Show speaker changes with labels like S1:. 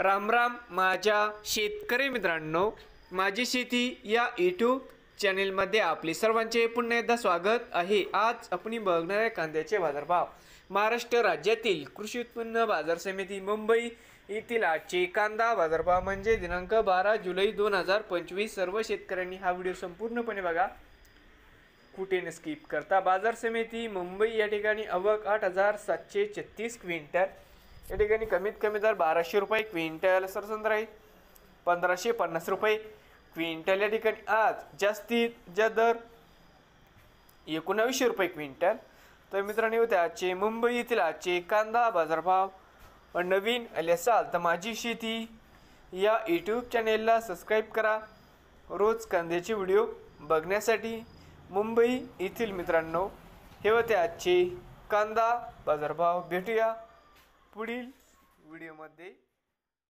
S1: राम राम माझ्या शेतकरी मित्रांनो, माझी शेती या यूट्यूब चॅनेलमध्ये आपले सर्वांचे पुन्हा एकदा स्वागत आहे। आज आपण बघणार आहे कांद्याचे बाजारभाव। महाराष्ट्र राज्यातील कृषी उत्पन्न बाजार समिती मुंबई येथील आजचे कांदा बाजारभाव म्हणजे दिनांक 12 जुलै 2025। सर्व शेतकऱ्यांनी हा व्हिडिओ संपूर्णपणे बघा, कुठे न स्किप करता। बाजार समिती मुंबई या ठिकाणी आवक 8736 क्विंटल, या ठिकाणी कमीत कमी दर 1200 रुपये क्विंटल, सरसंद्राई 1550 रुपये क्विंटल, या ठिकाणी आज जास्तीत जास्त दर 1900 रुपये क्विंटल। तर मित्रांनो, होते आजचे मुंबई येथील आजचे कांदा बाजारभाव। नवीन आले असाल तर माझी शेती या यूट्यूब चॅनेलला सबस्क्राईब करा रोज कांद्याचे व्हिडिओ बघण्यासाठी। मुंबई येथील मित्रांनो, हे होते आजचे कांदा बाजारभाव। भेटूया पुढील व्हिडिओमध्ये।